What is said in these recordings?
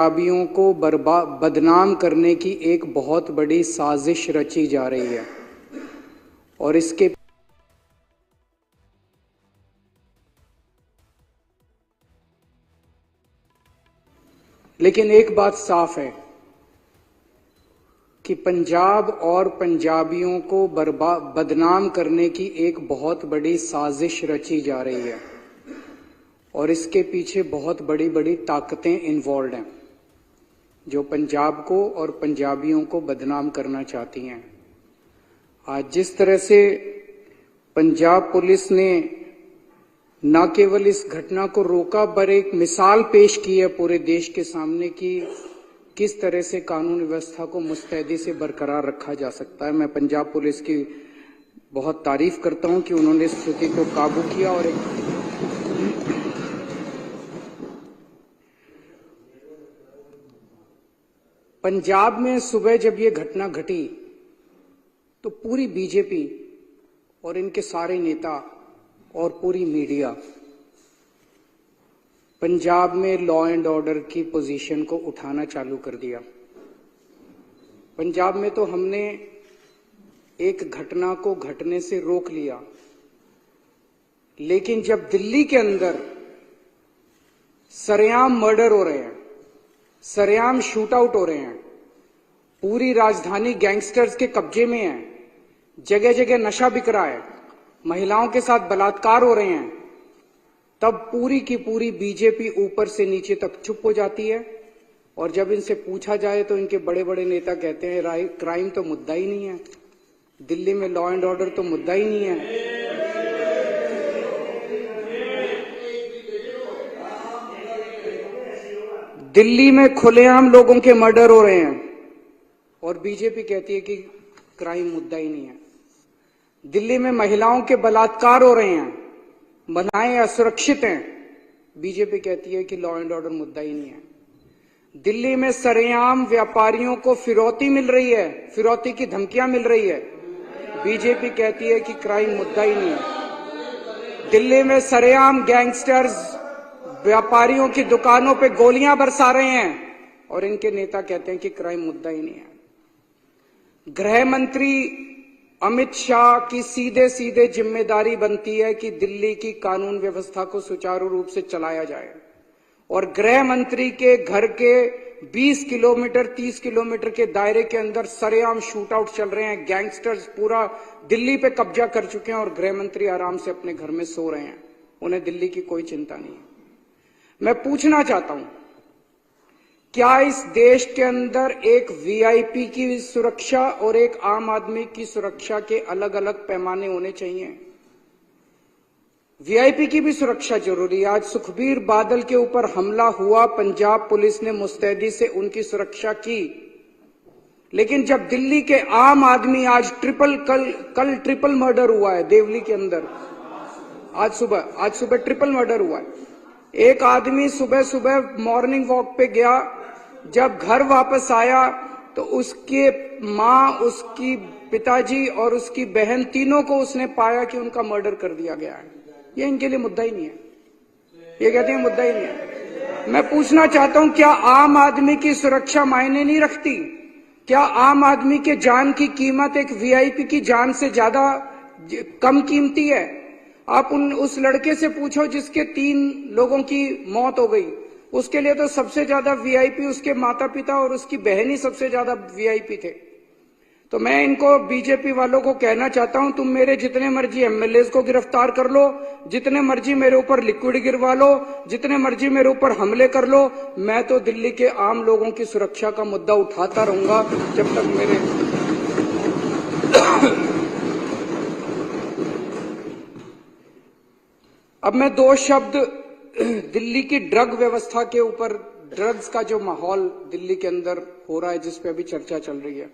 पंजाबियों को बदनाम करने की एक बहुत बड़ी साजिश रची जा रही है और इसके लेकिन एक बात साफ है कि पंजाब और पंजाबियों को बदनाम करने की एक बहुत बड़ी साजिश रची जा रही है और इसके पीछे बहुत बड़ी बड़ी ताकतें इन्वॉल्व हैं जो पंजाब को और पंजाबियों को बदनाम करना चाहती हैं। आज जिस तरह से पंजाब पुलिस ने न केवल इस घटना को रोका पर एक मिसाल पेश की है पूरे देश के सामने कि किस तरह से कानून व्यवस्था को मुस्तैदी से बरकरार रखा जा सकता है। मैं पंजाब पुलिस की बहुत तारीफ करता हूं कि उन्होंने इस स्थिति को काबू किया और पंजाब में सुबह जब ये घटना घटी तो पूरी बीजेपी और इनके सारे नेता और पूरी मीडिया पंजाब में लॉ एंड ऑर्डर की पोजीशन को उठाना चालू कर दिया। पंजाब में तो हमने एक घटना को घटने से रोक लिया, लेकिन जब दिल्ली के अंदर सरेआम मर्डर हो रहे हैं, सरेआम शूट आउट हो रहे हैं, पूरी राजधानी गैंगस्टर्स के कब्जे में है, जगह जगह नशा बिक रहा है, महिलाओं के साथ बलात्कार हो रहे हैं, तब पूरी की पूरी बीजेपी ऊपर से नीचे तक चुप हो जाती है। और जब इनसे पूछा जाए तो इनके बड़े बड़े neता कहते हैं क्राइम तो मुद्दा ही नहीं है, दिल्ली में लॉ एंड ऑर्डर तो मुद्दा ही नहीं है। दिल्ली में खुलेआम लोगों के मर्डर हो रहे हैं और बीजेपी कहती है कि क्राइम मुद्दा ही नहीं है। दिल्ली में महिलाओं के बलात्कार हो रहे हैं, महिलाएं असुरक्षित हैं, बीजेपी कहती है कि लॉ एंड ऑर्डर मुद्दा ही नहीं है। दिल्ली में सरेआम व्यापारियों को फिरौती मिल रही है, फिरौती की धमकियां मिल रही है, बीजेपी कहती है कि क्राइम मुद्दा ही नहीं है। दिल्ली में सरेआम गैंगस्टर्स व्यापारियों की दुकानों पे गोलियां बरसा रहे हैं और इनके नेता कहते हैं कि क्राइम मुद्दा ही नहीं है। गृह मंत्री अमित शाह की सीधे सीधे जिम्मेदारी बनती है कि दिल्ली की कानून व्यवस्था को सुचारू रूप से चलाया जाए और गृह मंत्री के घर के 20 किलोमीटर 30 किलोमीटर के दायरे के अंदर सरेआम शूट आउट चल रहे हैं, गैंगस्टर्स पूरा दिल्ली पे कब्जा कर चुके हैं और गृह मंत्री आराम से अपने घर में सो रहे हैं, उन्हें दिल्ली की कोई चिंता नहीं है। मैं पूछना चाहता हूं, क्या इस देश के अंदर एक वीआईपी की सुरक्षा और एक आम आदमी की सुरक्षा के अलग अलग पैमाने होने चाहिए? वीआईपी की भी सुरक्षा जरूरी है। आज सुखबीर बादल के ऊपर हमला हुआ, पंजाब पुलिस ने मुस्तैदी से उनकी सुरक्षा की, लेकिन जब दिल्ली के आम आदमी आज कल ट्रिपल मर्डर हुआ है देवली के अंदर, आज सुबह ट्रिपल मर्डर हुआ है। एक आदमी सुबह सुबह मॉर्निंग वॉक पे गया, जब घर वापस आया तो उसके मां, उसकी पिताजी और उसकी बहन तीनों को उसने पाया कि उनका मर्डर कर दिया गया है। ये इनके लिए मुद्दा ही नहीं है, ये कहते हैं मुद्दा ही नहीं है। मैं पूछना चाहता हूं, क्या आम आदमी की सुरक्षा मायने नहीं रखती? क्या आम आदमी के जान की कीमत एक वीआईपी की जान से ज्यादा कम कीमती है? आप उस लड़के से पूछो जिसके 3 लोगों की मौत हो गई, उसके लिए तो सबसे ज्यादा वीआईपी उसके माता पिता और उसकी बहन ही सबसे ज्यादा वीआईपी थे। तो मैं इनको बीजेपी वालों को कहना चाहता हूं, तुम मेरे जितने मर्जी एमएलए को गिरफ्तार कर लो, जितने मर्जी मेरे ऊपर लिक्विड गिरवा लो, जितने मर्जी मेरे ऊपर हमले कर लो, मैं तो दिल्ली के आम लोगों की सुरक्षा का मुद्दा उठाता रहूंगा जब तक मेरे अब मैं 2 शब्द दिल्ली की ड्रग व्यवस्था के ऊपर, ड्रग्स का जो माहौल दिल्ली के अंदर हो रहा है जिस पे अभी चर्चा चल रही है।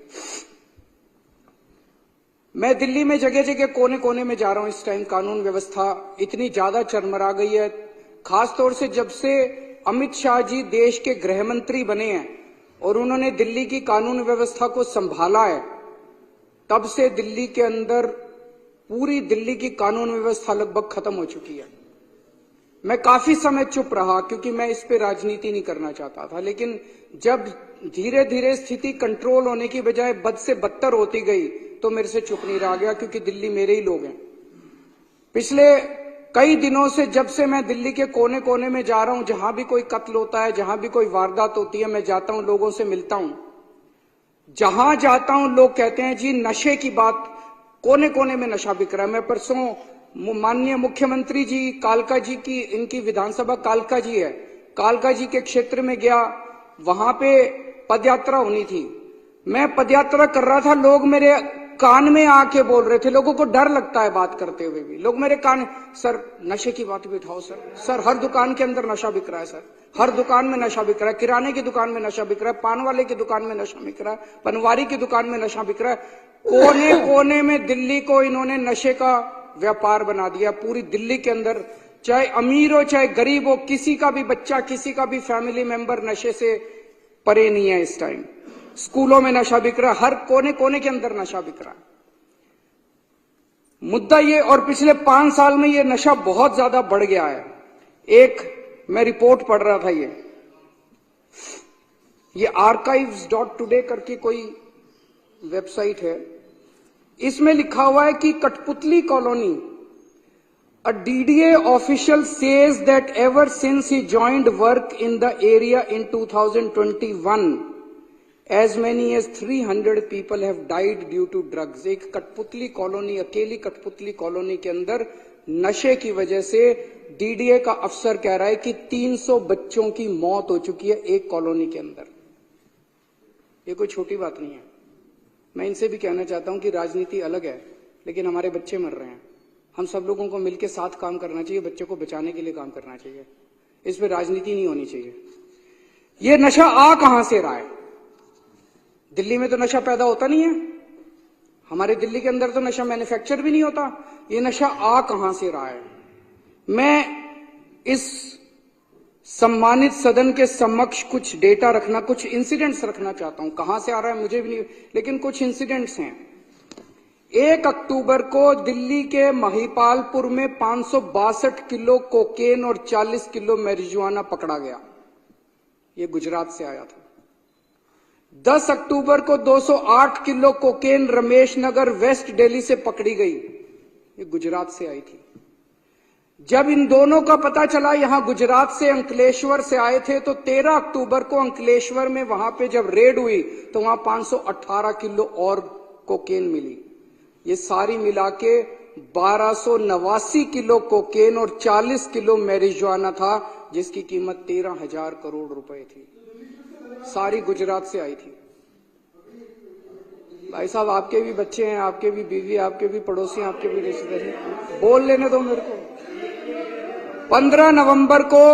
मैं दिल्ली में जगह जगह कोने कोने में जा रहा हूं। इस टाइम कानून व्यवस्था इतनी ज्यादा चरमरा गई है, खासतौर से जब से अमित शाह जी देश के गृह मंत्री बने हैं और उन्होंने दिल्ली की कानून व्यवस्था को संभाला है, तब से दिल्ली के अंदर पूरी दिल्ली की कानून व्यवस्था लगभग खत्म हो चुकी है। मैं काफी समय चुप रहा क्योंकि मैं इस पे राजनीति नहीं करना चाहता था, लेकिन जब धीरे धीरे स्थिति कंट्रोल होने की बजाय बद से बदतर होती गई तो मेरे से चुप नहीं रहा गया, क्योंकि दिल्ली मेरे ही लोग हैं। पिछले कई दिनों से जब से मैं दिल्ली के कोने कोने में जा रहा हूं, जहां भी कोई कत्ल होता है, जहां भी कोई वारदात होती है, मैं जाता हूं, लोगों से मिलता हूं। जहां जाता हूं लोग कहते हैं जी नशे की बात, कोने कोने में नशा बिक रहा है। मैं परसों माननीय मुख्यमंत्री जी कालका जी की, इनकी विधानसभा कालका जी है, कालका जी के क्षेत्र में गया, वहां पे पदयात्रा होनी थी। मैं पदयात्रा कर रहा था, लोग मेरे कान में आके बोल रहे थे, लोगों को डर लगता है बात करते हुए भी, लोग मेरे कान, सर नशे की बात भी उठाओ सर हर दुकान के अंदर नशा बिक रहा है सर, हर दुकान में नशा बिक रहा है, किराने की दुकान में नशा बिक रहा है, पान वाले की दुकान में नशा बिक रहा है, पनवारी की दुकान में नशा बिक रहा है। कोने कोने में दिल्ली को इन्होंने नशे का व्यापार बना दिया। पूरी दिल्ली के अंदर चाहे अमीर हो चाहे गरीब हो, किसी का भी बच्चा, किसी का भी फैमिली मेंबर नशे से परे नहीं है। इस टाइम स्कूलों में नशा बिक रहा है, हर कोने कोने के अंदर नशा बिक रहा है। मुद्दा ये, और पिछले 5 साल में ये नशा बहुत ज्यादा बढ़ गया है। एक मैं रिपोर्ट पढ़ रहा था, ये archives.today करके कोई वेबसाइट है, इसमें लिखा हुआ है कि कठपुतली colony, a DDA official says that ever since he joined work in the area in 2021, as many as 300 people have died due to drugs। एक कठपुतली कॉलोनी, अकेली कठपुतली कॉलोनी के अंदर नशे की वजह से DDA का अफसर कह रहा है कि 300 बच्चों की मौत हो चुकी है एक कॉलोनी के अंदर। ये कोई छोटी बात नहीं है। मैं इनसे भी कहना चाहता हूं कि राजनीति अलग है, लेकिन हमारे बच्चे मर रहे हैं। हम सब लोगों को मिलकर साथ काम करना चाहिए, बच्चों को बचाने के लिए काम करना चाहिए। इस पे राजनीति नहीं होनी चाहिए। ये नशा आ कहां से रहा है? दिल्ली में तो नशा पैदा होता नहीं है, हमारे दिल्ली के अंदर तो नशा मैन्युफैक्चर भी नहीं होता। ये नशा आ कहां से रहा है? मैं इस सम्मानित सदन के समक्ष कुछ डेटा रखना, कुछ इंसिडेंट्स रखना चाहता हूं। कहां से आ रहा है मुझे भी नहीं, लेकिन कुछ इंसिडेंट्स हैं। 1 अक्टूबर को दिल्ली के महिपालपुर में 562 किलो कोकेन और 40 किलो मैरिजुआना पकड़ा गया। ये गुजरात से आया था। 10 अक्टूबर को 208 kilo cocaine Ramesh Nagar waste Delhi से पकड़ी गई। ये गुजरात से आई थी। जब इन दोनों का पता चला यहां गुजरात से, अंकलेश्वर से आए थे, तो 13 अक्टूबर को अंकलेश्वर में वहां पे जब रेड हुई तो वहां 518 किलो और कोकेन मिली। ये सारी मिला के 1289 किलो कोकेन और 40 किलो मैरिजुआना था, जिसकी कीमत 13,000 करोड़ रुपए थी। सारी गुजरात से आई थी। भाई साहब, आपके भी बच्चे हैं, आपके भी बीवी, आपके भी पड़ोसी, आपके भी रिश्तेदार, बोल लेने दो मेरे को। 15 नवंबर को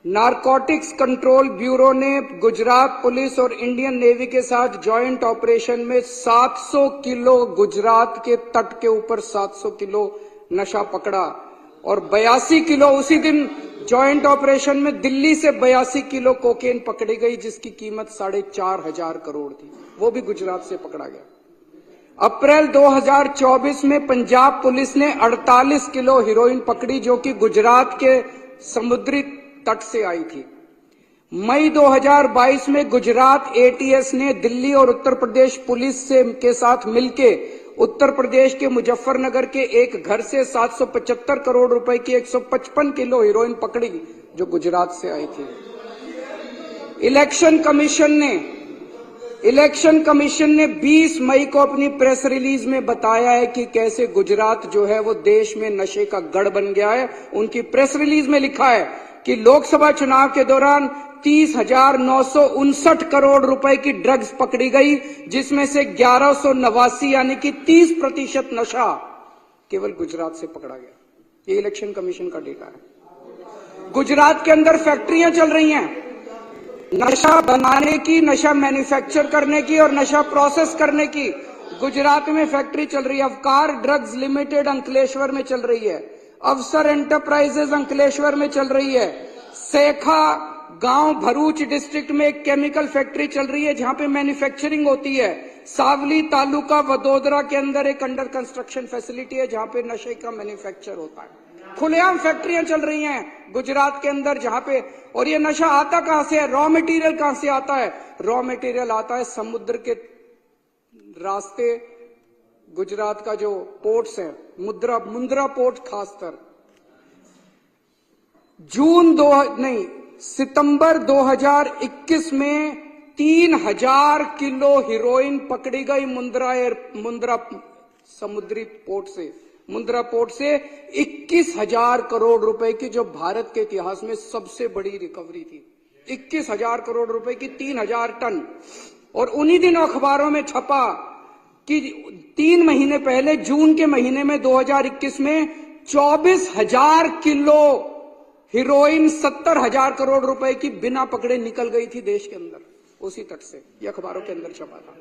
नारकोटिक्स कंट्रोल ब्यूरो ने गुजरात पुलिस और इंडियन नेवी के साथ जॉइंट ऑपरेशन में 700 किलो गुजरात के तट के ऊपर 700 किलो नशा पकड़ा, और 82 किलो उसी दिन जॉइंट ऑपरेशन में दिल्ली से 82 किलो कोकेन पकड़ी गई, जिसकी कीमत 4,500 करोड़ थी। वो भी गुजरात से पकड़ा गया। अप्रैल 2024 में पंजाब पुलिस ने 48 किलो हेरोइन पकड़ी, जो कि गुजरात के समुद्री तट से आई थी। मई 2022 में गुजरात ATS ने दिल्ली और उत्तर प्रदेश पुलिस के साथ मिलकर उत्तर प्रदेश के मुजफ्फरनगर के एक घर से 775 करोड़ रुपए की 155 किलो हेरोइन पकड़ी, जो गुजरात से आई थी। इलेक्शन कमीशन ने 20 मई को अपनी प्रेस रिलीज में बताया है कि कैसे गुजरात जो है वो देश में नशे का गढ़ बन गया है। उनकी प्रेस रिलीज में लिखा है कि लोकसभा चुनाव के दौरान 30,959 करोड़ रुपए की ड्रग्स पकड़ी गई, जिसमें से 1189 यानी कि 30% नशा केवल गुजरात से पकड़ा गया। ये इलेक्शन कमीशन का डेटा है। गुजरात के अंदर फैक्ट्रियां चल रही हैं नशा बनाने की, नशा मैन्युफैक्चर करने की और नशा प्रोसेस करने की। गुजरात में फैक्ट्री चल रही है। अवकार ड्रग्स लिमिटेड अंकलेश्वर में चल रही है। अवसर एंटरप्राइजेज अंकलेश्वर में चल रही है। सेखा गांव भरूच डिस्ट्रिक्ट में एक केमिकल फैक्ट्री चल रही है, जहां पे मैन्युफैक्चरिंग होती है। सावली तालुका वडोदरा के अंदर एक अंडर कंस्ट्रक्शन फैसिलिटी है, जहां पे नशे का मैन्युफैक्चर होता है। खुलेआम फैक्ट्रियां चल रही हैं गुजरात के अंदर जहां पे, और ये नशा आता कहां से है? रॉ मटेरियल कहां से आता है? रॉ मटेरियल आता है समुद्र के रास्ते। गुजरात का जो पोर्ट्स है, मुंद्रा पोर्ट खासकर, सितंबर 2021 में 3000 किलो हीरोइन पकड़ी गई मुंद्रा समुद्री पोर्ट से। मुंद्रा पोर्ट से 21,000 करोड़ रुपए की, जो भारत के इतिहास में सबसे बड़ी रिकवरी थी। 21,000 करोड़ रुपए की 3,000 टन। और उन्हीं दिनों अखबारों में छपा कि 3 महीने पहले जून के महीने में 2021 में 24,000 किलो हीरोइन 70,000 करोड़ रुपए की बिना पकड़े निकल गई थी देश के अंदर, उसी तट से। ये अखबारों के अंदर छपा था।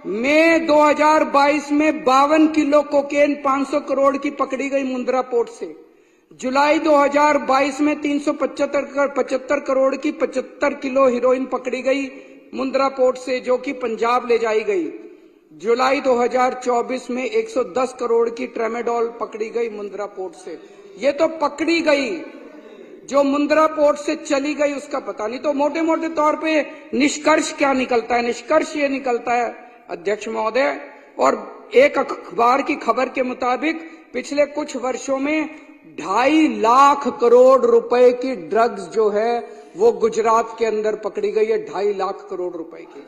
मई 2022 में 52 किलो कोकेन 500 करोड़ की पकड़ी गई मुंद्रा पोर्ट से। जुलाई 2022 में 375 करोड़ की 75 किलो हीरोइन पकड़ी गई मुंद्रा पोर्ट से, जो कि पंजाब ले जाई गई। जुलाई 2024 में 110 करोड़ की ट्रेमेडोल पकड़ी गई मुंद्रा पोर्ट से। ये तो पकड़ी गई, जो मुंद्रा पोर्ट से चली गई उसका पता नहीं। तो मोटे मोटे तौर पे निष्कर्ष क्या निकलता है? निष्कर्ष ये निकलता है अध्यक्ष महोदय, और एक अखबार की खबर के मुताबिक पिछले कुछ वर्षों में 2.5 लाख करोड़ रुपए की ड्रग्स जो है वो गुजरात के अंदर पकड़ी गई है। 2.5 लाख करोड़ रुपए की।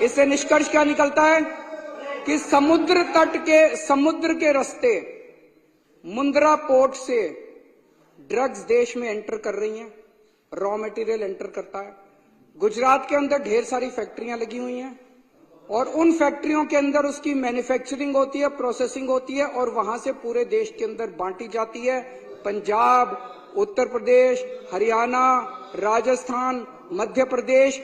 इससे निष्कर्ष क्या निकलता है कि समुद्र के रास्ते मुंद्रा पोर्ट से ड्रग्स देश में एंटर कर रही हैं, रॉ मटेरियल एंटर करता है। गुजरात के अंदर ढेर सारी फैक्ट्रियां लगी हुई हैं, और उन फैक्ट्रियों के अंदर उसकी मैन्युफैक्चरिंग होती है, प्रोसेसिंग होती है, और वहां से पूरे देश के अंदर बांटी जाती है। पंजाब, उत्तर प्रदेश, हरियाणा, राजस्थान, मध्य प्रदेश,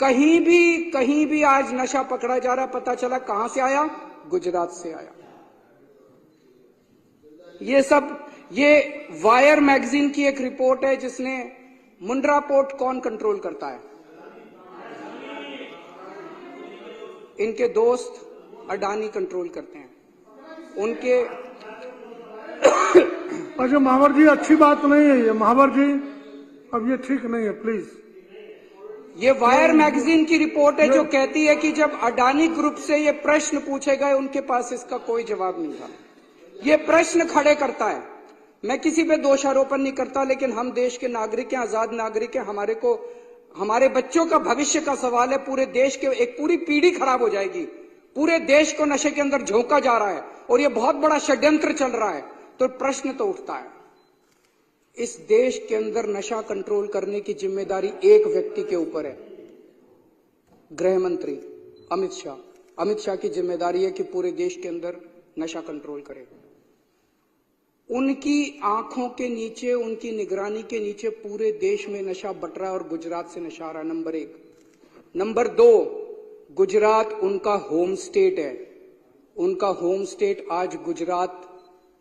कहीं भी आज नशा पकड़ा जा रहा। पता चला कहां से आया? गुजरात से आया। ये वायर मैगजीन की एक रिपोर्ट है जिसने मुंद्रा पोर्ट कौन कंट्रोल करता है? इनके दोस्त अडानी कंट्रोल करते हैं। उनके अच्छा महावर जी, अच्छी बात नहीं है ये महावर जी, अब ये ठीक नहीं है, प्लीज। ये वायर मैगजीन की रिपोर्ट है जो कहती है कि जब अडानी ग्रुप से ये प्रश्न पूछे गए, उनके पास इसका कोई जवाब नहीं था। ये प्रश्न खड़े करता है। मैं किसी पे दोषारोपण नहीं करता, लेकिन हम देश के नागरिक हैं, आजाद नागरिक हैं। हमारे बच्चों का भविष्य का सवाल है। पूरे देश के एक पूरी पीढ़ी खराब हो जाएगी। पूरे देश को नशे के अंदर झोंका जा रहा है, और ये बहुत बड़ा षड्यंत्र चल रहा है। तो प्रश्न तो उठता है, इस देश के अंदर नशा कंट्रोल करने की जिम्मेदारी एक व्यक्ति के ऊपर है, गृह मंत्री अमित शाह। अमित शाह की जिम्मेदारी है कि पूरे देश के अंदर नशा कंट्रोल करे। उनकी आंखों के नीचे, उनकी निगरानी के नीचे पूरे देश में नशा बट रहा है, और गुजरात से नशा आ रहा है। नंबर 1। नंबर 2, गुजरात उनका होम स्टेट है। उनका होम स्टेट आज गुजरात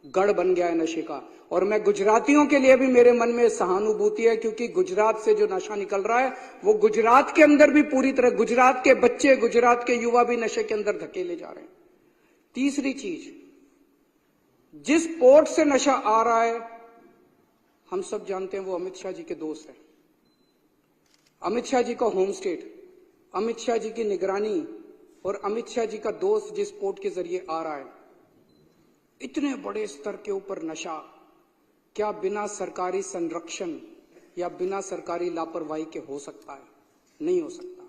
गढ़ बन गया है नशे का। और मैं गुजरातियों के लिए भी मेरे मन में सहानुभूति है, क्योंकि गुजरात से जो नशा निकल रहा है वो गुजरात के अंदर भी पूरी तरह, गुजरात के बच्चे, गुजरात के युवा भी नशे के अंदर धकेले जा रहे हैं। तीसरी चीज, जिस पोर्ट से नशा आ रहा है, हम सब जानते हैं वो अमित शाह जी के दोस्त हैं। अमित शाह जी का होम स्टेट, अमित शाह जी की निगरानी, और अमित शाह जी का दोस्त जिस पोर्ट के जरिए आ रहा है, इतने बड़े स्तर के ऊपर नशा क्या बिना सरकारी संरक्षण या बिना सरकारी लापरवाही के हो सकता है? नहीं हो सकता।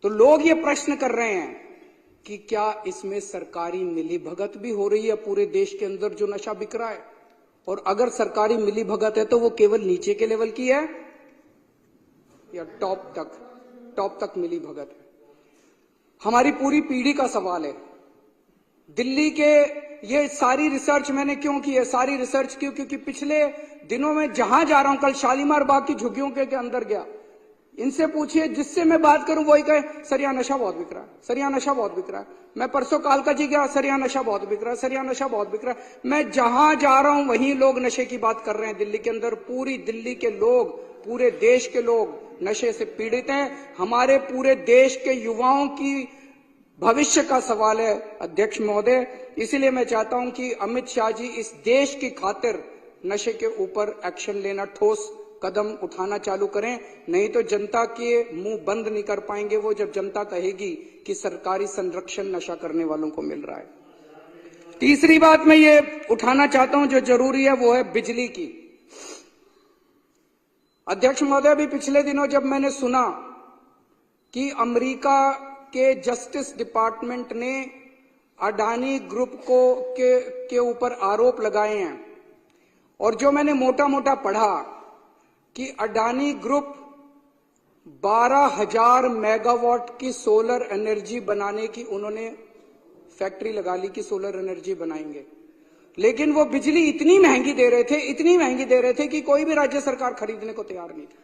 तो लोग ये प्रश्न कर रहे हैं कि क्या इसमें सरकारी मिलीभगत भी हो रही है पूरे देश के अंदर जो नशा बिक रहा है? और अगर सरकारी मिलीभगत है तो वो केवल नीचे के लेवल की है या टॉप तक मिलीभगत है? हमारी पूरी पीढ़ी का सवाल है। दिल्ली के, ये सारी रिसर्च मैंने क्यों की है? सारी रिसर्च क्यों? क्योंकि पिछले दिनों में जहां जा रहा हूं, कल शालीमार बाग की झुग्गियों के अंदर गया, इनसे पूछिए, जिससे मैं बात करूं वही कहे सर यहाँ नशा बहुत बिक रहा है, सर यहाँ नशा बहुत बिक रहा है। मैं परसों कालका जी गया, सर यहाँ नशा बहुत बिक रहा है, सर यहाँ नशा बहुत बिक रहा है। मैं जहां जा रहा हूं वहीं लोग नशे की बात कर रहे हैं। दिल्ली के अंदर पूरी दिल्ली के लोग, पूरे देश के लोग नशे से पीड़ित हैं। हमारे पूरे देश के युवाओं की भविष्य का सवाल है अध्यक्ष महोदय। इसीलिए मैं चाहता हूं कि अमित शाह जी इस देश की खातिर नशे के ऊपर एक्शन लेना, ठोस कदम उठाना चालू करें, नहीं तो जनता के मुंह बंद नहीं कर पाएंगे वो, जब जनता कहेगी कि सरकारी संरक्षण नशा करने वालों को मिल रहा है। तीसरी बात मैं ये उठाना चाहता हूं जो जरूरी है, वो है बिजली की। अध्यक्ष महोदय, अभी पिछले दिनों जब मैंने सुना कि अमेरिका के जस्टिस डिपार्टमेंट ने अडानी ग्रुप के ऊपर आरोप लगाए हैं, और जो मैंने मोटा मोटा पढ़ा कि अडानी ग्रुप 12,000 मेगावाट की सोलर एनर्जी बनाने की उन्होंने फैक्ट्री लगा ली कि सोलर एनर्जी बनाएंगे, लेकिन वो बिजली इतनी महंगी दे रहे थे कि कोई भी राज्य सरकार खरीदने को तैयार नहीं थी।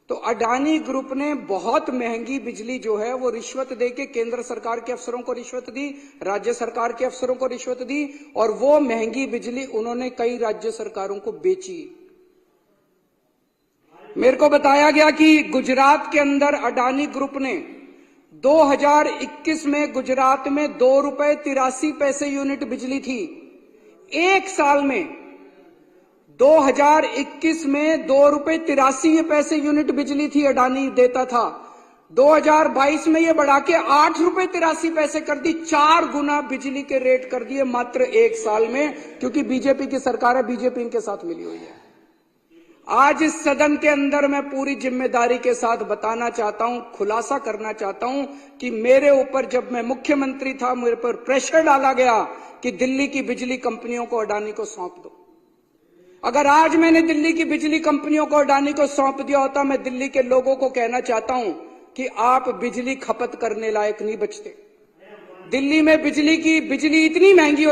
तो अडानी ग्रुप ने बहुत महंगी बिजली जो है वो रिश्वत देके केंद्र सरकार के अफसरों को रिश्वत दी, राज्य सरकार के अफसरों को रिश्वत दी, और वो महंगी बिजली उन्होंने कई राज्य सरकारों को बेची। मेरे को बताया गया कि गुजरात के अंदर अडानी ग्रुप ने 2021 में गुजरात में ₹2.83 यूनिट बिजली थी। एक साल में 2021 में ₹2.83 यूनिट बिजली थी अडानी देता था। 2022 में ये बढ़ा के ₹8.83 कर दी, 4 गुना बिजली के रेट कर दिए मात्र एक साल में, क्योंकि बीजेपी की सरकार है, बीजेपी इनके साथ मिली हुई है। आज इस सदन के अंदर मैं पूरी जिम्मेदारी के साथ बताना चाहता हूं, खुलासा करना चाहता हूं कि मेरे ऊपर जब मैं मुख्यमंत्री था, मेरे पर प्रेशर डाला गया कि दिल्ली की बिजली कंपनियों को अडानी को सौंप दो। अगर आज मैंने दिल्ली की बिजली कंपनियों को अडानी को सौंप दिया होता, मैं दिल्ली के लोगों को कहना चाहता हूं कि आप बिजली खपत करने लायक नहीं बचते। दिल्ली में बिजली इतनी महंगी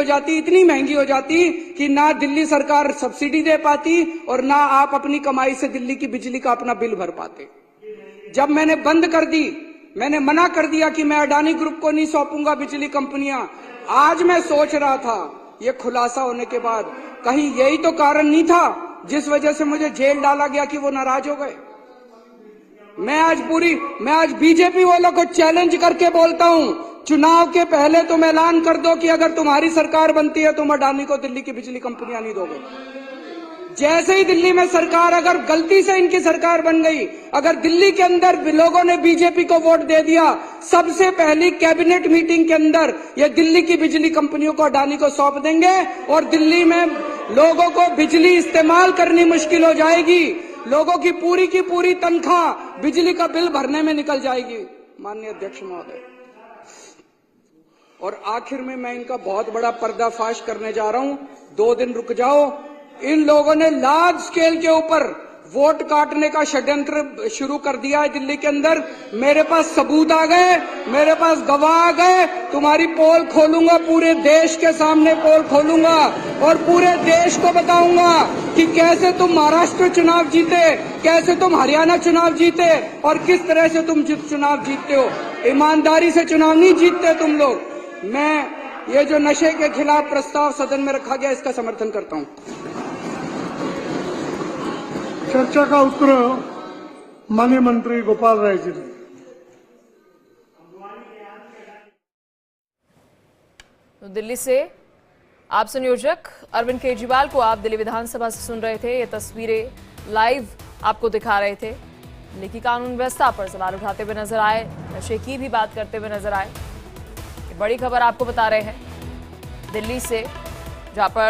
हो जाती कि ना दिल्ली सरकार सब्सिडी दे पाती और ना आप अपनी कमाई से दिल्ली की बिजली का अपना बिल भर पाते। जब मैंने बंद कर दी, मैंने मना कर दिया कि मैं अडानी ग्रुप को नहीं सौंपूंगा बिजली कंपनियां। आज मैं सोच रहा था, ये खुलासा होने के बाद, कहीं यही तो कारण नहीं था जिस वजह से मुझे जेल डाला गया कि वो नाराज हो गए। मैं आज बीजेपी वालों को चैलेंज करके बोलता हूं, चुनाव के पहले तुम ऐलान कर दो कि अगर तुम्हारी सरकार बनती है तुम अडानी को दिल्ली की बिजली कंपनियां नहीं दोगे। जैसे ही दिल्ली में सरकार, अगर गलती से इनकी सरकार बन गई, अगर दिल्ली के अंदर लोगों ने बीजेपी को वोट दे दिया, सबसे पहली कैबिनेट मीटिंग के अंदर ये दिल्ली की बिजली कंपनियों को अडानी को सौंप देंगे और दिल्ली में लोगों को बिजली इस्तेमाल करनी मुश्किल हो जाएगी। लोगों की पूरी तनख्वाह बिजली का बिल भरने में निकल जाएगी। माननीय अध्यक्ष महोदय, और आखिर में मैं इनका बहुत बड़ा पर्दाफाश करने जा रहा हूं, 2 दिन रुक जाओ। इन लोगों ने लार्ज स्केल के ऊपर वोट काटने का षड्यंत्र शुरू कर दिया है दिल्ली के अंदर। मेरे पास सबूत आ गए, मेरे पास गवाह आ गए। तुम्हारी पोल खोलूंगा, पूरे देश के सामने पोल खोलूंगा और पूरे देश को बताऊंगा कि कैसे तुम महाराष्ट्र चुनाव जीते, कैसे तुम हरियाणा चुनाव जीते और किस तरह से तुम चुनाव जीतते हो। ईमानदारी से चुनाव नहीं जीतते तुम लोग। मैं ये जो नशे के खिलाफ प्रस्ताव सदन में रखा गया, इसका समर्थन करता हूं। चर्चा का उत्तर माननीय मंत्री गोपाल राय जी ने। तो दिल्ली से आप संयोजक अरविंद केजरीवाल को आप दिल्ली विधानसभा से सुन रहे थे। ये तस्वीरें लाइव आपको दिखा रहे थे। दिल्ली की कानून व्यवस्था पर सवाल उठाते हुए नजर आए, नशे की भी बात करते हुए नजर आए। बड़ी खबर आपको बता रहे हैं दिल्ली से, जहां पर